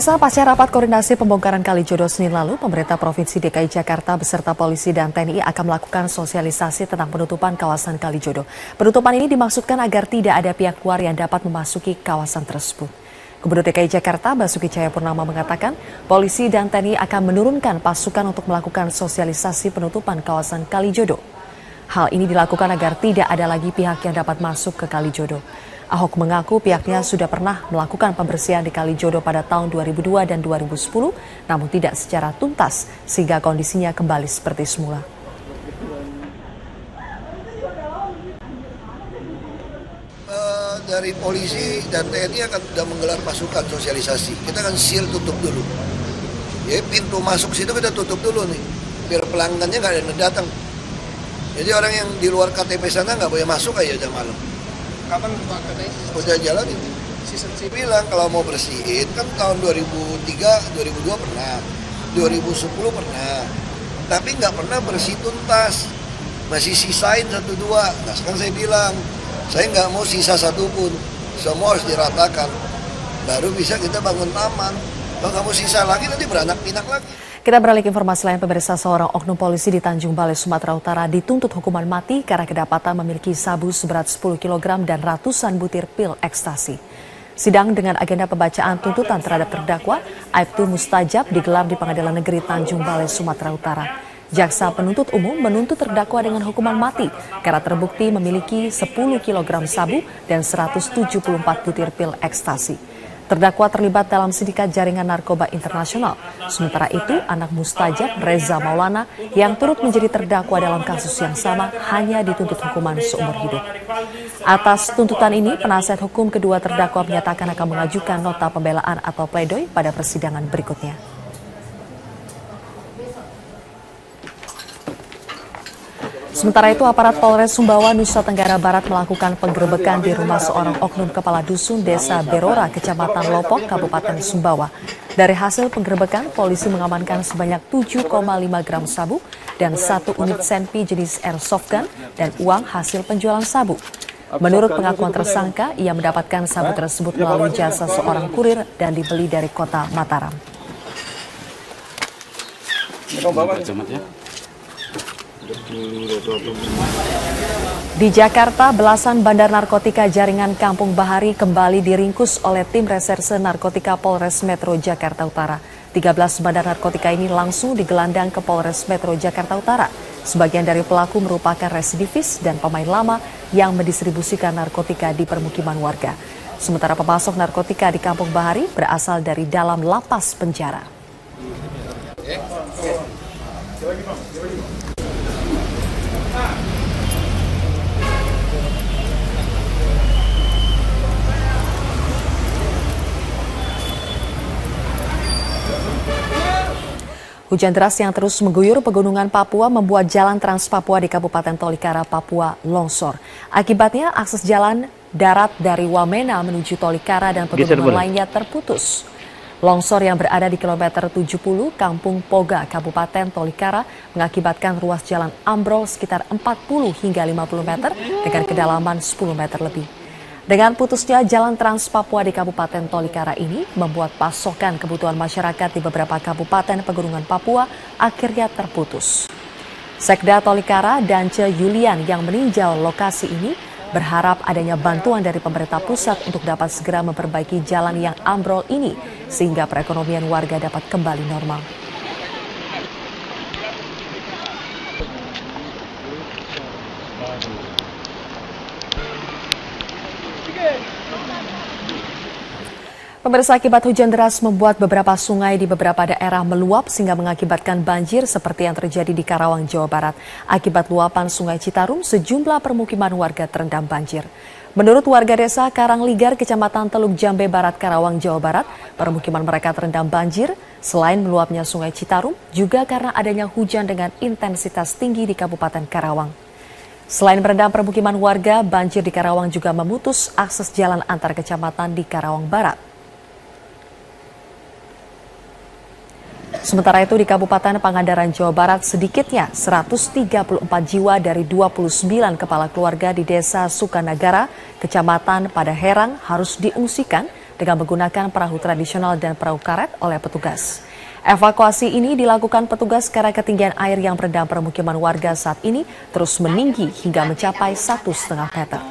Pasca rapat koordinasi pembongkaran Kalijodo Senin lalu, pemerintah Provinsi DKI Jakarta beserta polisi dan TNI akan melakukan sosialisasi tentang penutupan kawasan Kalijodo. Penutupan ini dimaksudkan agar tidak ada pihak luar yang dapat memasuki kawasan tersebut. Gubernur DKI Jakarta Basuki Cahayapurnama mengatakan, polisi dan TNI akan menurunkan pasukan untuk melakukan sosialisasi penutupan kawasan Kalijodo. Hal ini dilakukan agar tidak ada lagi pihak yang dapat masuk ke Kalijodo. Ahok mengaku pihaknya sudah pernah melakukan pembersihan di Kalijodo pada tahun 2002 dan 2010, namun tidak secara tuntas sehingga kondisinya kembali seperti semula. Dari polisi dan TNI akan sudah menggelar pasukan sosialisasi. Kita akan seal tutup dulu. Ya, pintu masuk situ kita tutup dulu nih, biar pelanggannya nggak ada yang datang. Jadi orang yang di luar KTP sana nggak boleh masuk aja jam malam. Kapan Pak katanya? Udah jalan ini. Saya bilang kalau mau bersihin kan tahun 2003, 2002 pernah, 2010 pernah, tapi nggak pernah bersih tuntas, masih sisain 1-2. Nah sekarang saya bilang, saya nggak mau sisa satu pun, semua harus diratakan, baru bisa kita bangun taman. Kalau nggak mau sisa lagi nanti beranak pinak lagi. Kita beralih ke informasi lain. Pemirsa, seorang oknum polisi di Tanjung Balai, Sumatera Utara dituntut hukuman mati karena kedapatan memiliki sabu seberat 10 kg dan ratusan butir pil ekstasi. Sidang dengan agenda pembacaan tuntutan terhadap terdakwa Aibtu Mustajab digelar di Pengadilan Negeri Tanjung Balai, Sumatera Utara. Jaksa penuntut umum menuntut terdakwa dengan hukuman mati karena terbukti memiliki 10 kg sabu dan 174 butir pil ekstasi. Terdakwa terlibat dalam sindikat jaringan narkoba internasional. Sementara itu, anak Mustajab, Reza Maulana, yang turut menjadi terdakwa dalam kasus yang sama, hanya dituntut hukuman seumur hidup. Atas tuntutan ini, penasihat hukum kedua terdakwa menyatakan akan mengajukan nota pembelaan atau pledoi pada persidangan berikutnya. Sementara itu, aparat Polres Sumbawa, Nusa Tenggara Barat melakukan penggerebekan di rumah seorang oknum kepala dusun Desa Berora, Kecamatan Lopok, Kabupaten Sumbawa. Dari hasil penggerebekan, polisi mengamankan sebanyak 7,5 gram sabu dan 1 unit senpi jenis airsoft gun dan uang hasil penjualan sabu. Menurut pengakuan tersangka, ia mendapatkan sabu tersebut melalui jasa seorang kurir dan dibeli dari kota Mataram. Di Jakarta, belasan bandar narkotika jaringan Kampung Bahari kembali diringkus oleh tim reserse narkotika Polres Metro Jakarta Utara. 13 bandar narkotika ini langsung digelandang ke Polres Metro Jakarta Utara. Sebagian dari pelaku merupakan residivis dan pemain lama yang mendistribusikan narkotika di permukiman warga. Sementara pemasok narkotika di Kampung Bahari berasal dari dalam lapas penjara. Hujan deras yang terus mengguyur pegunungan Papua membuat jalan Trans Papua di Kabupaten Tolikara, Papua longsor. Akibatnya akses jalan darat dari Wamena menuju Tolikara dan pegunungan lainnya terputus. Longsor yang berada di kilometer 70 Kampung Poga, Kabupaten Tolikara mengakibatkan ruas jalan ambrol sekitar 40 hingga 50 meter dengan kedalaman 10 meter lebih. Dengan putusnya jalan Trans Papua di Kabupaten Tolikara ini membuat pasokan kebutuhan masyarakat di beberapa kabupaten pegunungan Papua akhirnya terputus. Sekda Tolikara Dance Yulian yang meninjau lokasi ini berharap adanya bantuan dari pemerintah pusat untuk dapat segera memperbaiki jalan yang ambrol ini sehingga perekonomian warga dapat kembali normal. Pemirsa, akibat hujan deras membuat beberapa sungai di beberapa daerah meluap sehingga mengakibatkan banjir seperti yang terjadi di Karawang, Jawa Barat. Akibat luapan Sungai Citarum, sejumlah permukiman warga terendam banjir. Menurut warga desa Karangligar, Kecamatan Teluk Jambe Barat, Karawang, Jawa Barat, permukiman mereka terendam banjir selain meluapnya Sungai Citarum, juga karena adanya hujan dengan intensitas tinggi di Kabupaten Karawang. Selain merendam permukiman warga, banjir di Karawang juga memutus akses jalan antar kecamatan di Karawang Barat. Sementara itu di Kabupaten Pangandaran, Jawa Barat, sedikitnya 134 jiwa dari 29 kepala keluarga di Desa Sukanagara, Kecamatan Padaherang harus diungsikan dengan menggunakan perahu tradisional dan perahu karet oleh petugas. Evakuasi ini dilakukan petugas karena ketinggian air yang merendam permukiman warga saat ini terus meninggi hingga mencapai 1,5 meter.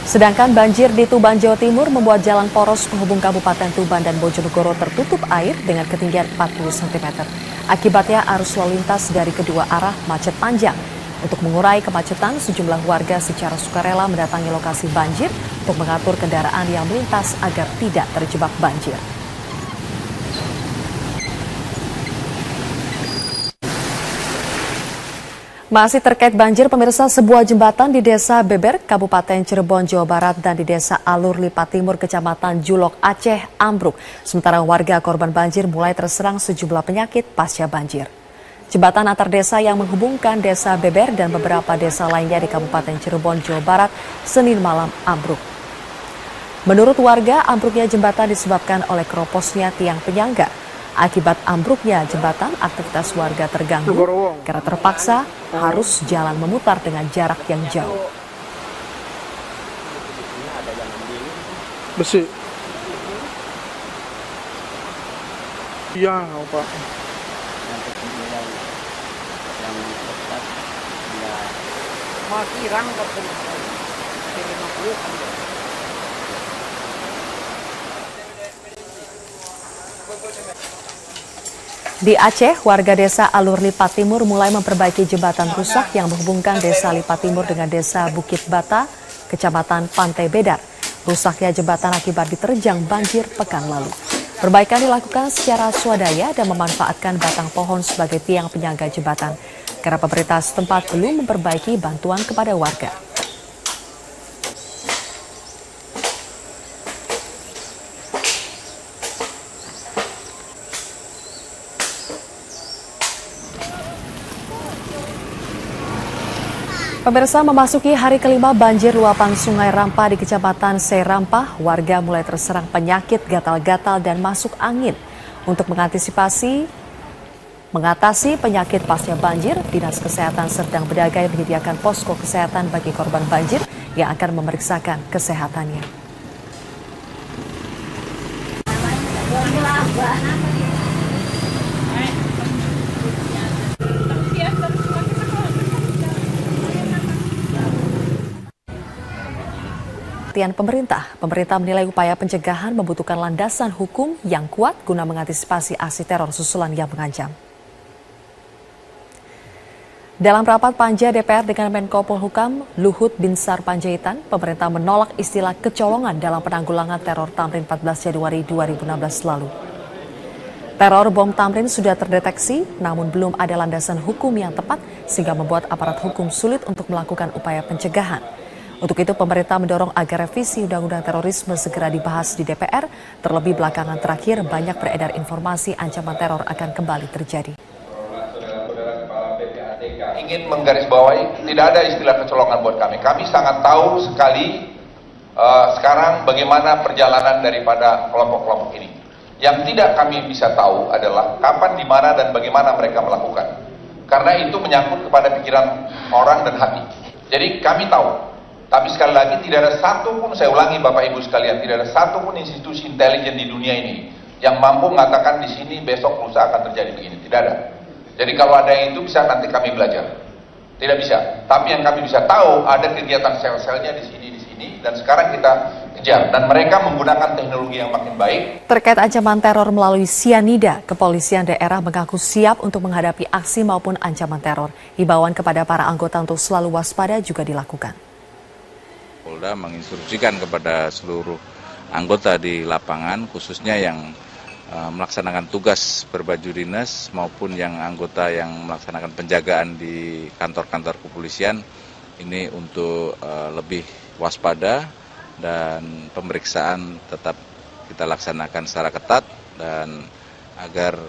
Sedangkan banjir di Tuban, Jawa Timur membuat jalan poros penghubung Kabupaten Tuban dan Bojonegoro tertutup air dengan ketinggian 40 cm. Akibatnya arus lalu lintas dari kedua arah macet panjang. Untuk mengurai kemacetan, sejumlah warga secara sukarela mendatangi lokasi banjir untuk mengatur kendaraan yang melintas agar tidak terjebak banjir. Masih terkait banjir, pemirsa, sebuah jembatan di Desa Beber, Kabupaten Cirebon, Jawa Barat dan di Desa Alur Lipat Timur, Kecamatan Julok, Aceh, ambruk. Sementara warga korban banjir mulai terserang sejumlah penyakit pasca banjir. Jembatan antar desa yang menghubungkan Desa Beber dan beberapa desa lainnya di Kabupaten Cirebon, Jawa Barat, Senin malam ambruk. Menurut warga, ambruknya jembatan disebabkan oleh keroposnya tiang penyangga. Akibat ambruknya jembatan, aktivitas warga terganggu karena terpaksa harus jalan memutar dengan jarak yang jauh. Besi. Iya, Pak. Makirang Di Aceh, warga desa Alur Lipat Timur mulai memperbaiki jembatan rusak yang menghubungkan desa Lipat Timur dengan desa Bukit Bata, Kecamatan Pantai Bedar. Rusaknya jembatan akibat diterjang banjir pekan lalu. Perbaikan dilakukan secara swadaya dan memanfaatkan batang pohon sebagai tiang penyangga jembatan, karena pemerintah setempat belum memperbaiki bantuan kepada warga. Pemirsa, memasuki hari kelima banjir luapan Sungai Rampa di Kecamatan Serampah, warga mulai terserang penyakit gatal-gatal dan masuk angin. Untuk mengatasi penyakit pasca banjir, Dinas Kesehatan Serdang Bedagai menyediakan posko kesehatan bagi korban banjir yang akan memeriksakan kesehatannya. Pemerintah menilai upaya pencegahan membutuhkan landasan hukum yang kuat guna mengantisipasi aksi teror susulan yang mengancam. Dalam rapat panja DPR dengan Menko Polhukam Luhut Binsar Panjaitan, pemerintah menolak istilah kecolongan dalam penanggulangan teror Tamrin 14 Januari 2016 lalu. Teror bom Tamrin sudah terdeteksi, namun belum ada landasan hukum yang tepat sehingga membuat aparat hukum sulit untuk melakukan upaya pencegahan. Untuk itu, pemerintah mendorong agar revisi Undang-Undang Terorisme segera dibahas di DPR, terlebih belakangan terakhir banyak beredar informasi ancaman teror akan kembali terjadi. Ingin menggarisbawahi, tidak ada istilah kecolongan buat kami. Kami sangat tahu sekali sekarang bagaimana perjalanan daripada kelompok-kelompok ini. Yang tidak kami bisa tahu adalah kapan, di mana, dan bagaimana mereka melakukan. Karena itu menyangkut kepada pikiran orang dan hati. Jadi kami tahu. Tapi sekali lagi tidak ada satupun, saya ulangi Bapak Ibu sekalian, tidak ada satupun institusi intelijen di dunia ini yang mampu mengatakan di sini besok lusa akan terjadi begini. Tidak ada. Jadi kalau ada yang itu bisa nanti kami belajar. Tidak bisa. Tapi yang kami bisa tahu ada kegiatan sel-selnya di sini, dan sekarang kita kejar. Dan mereka menggunakan teknologi yang makin baik. Terkait ancaman teror melalui sianida, kepolisian daerah mengaku siap untuk menghadapi aksi maupun ancaman teror. Himbauan kepada para anggota untuk selalu waspada juga dilakukan. Polda menginstruksikan kepada seluruh anggota di lapangan, khususnya yang melaksanakan tugas berbaju dinas maupun yang anggota yang melaksanakan penjagaan di kantor-kantor kepolisian, ini untuk lebih waspada dan pemeriksaan tetap kita laksanakan secara ketat, dan agar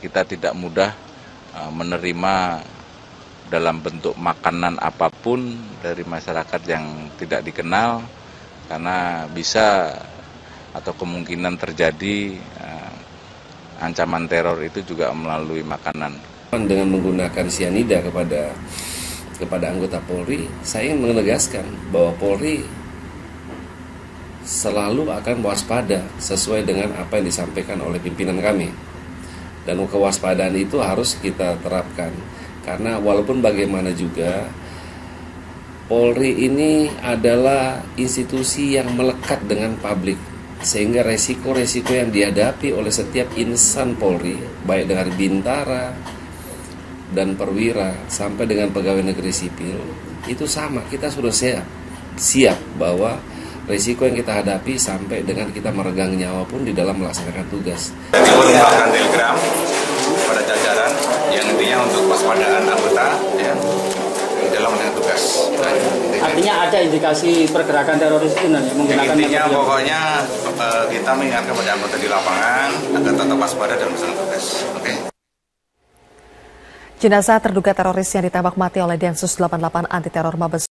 kita tidak mudah menerima dalam bentuk makanan apapun dari masyarakat yang tidak dikenal, karena bisa atau kemungkinan terjadi ancaman teror itu juga melalui makanan. Dengan menggunakan sianida kepada anggota Polri, saya ingin menegaskan bahwa Polri selalu akan waspada sesuai dengan apa yang disampaikan oleh pimpinan kami. Dan kewaspadaan itu harus kita terapkan. Karena walaupun bagaimana juga, Polri ini adalah institusi yang melekat dengan publik. Sehingga resiko-resiko yang dihadapi oleh setiap insan Polri, baik dari Bintara dan perwira sampai dengan pegawai negeri sipil, itu sama. Kita sudah siap bahwa risiko yang kita hadapi sampai dengan kita meregang nyawa pun di dalam melaksanakan tugas. Jadi mengeluarkan telegram pada jajaran yang intinya untuk waspadaan anggota ya, dalam melaksanakan tugas. Artinya ada indikasi pergerakan teroris itu menggunakan intinya pokoknya kita mengingatkan pada anggota di lapangan agar tetap waspada dalam melaksanakan tugas. Oke. Jenazah terduga teroris yang ditembak mati oleh Densus 88 anti teror Mabes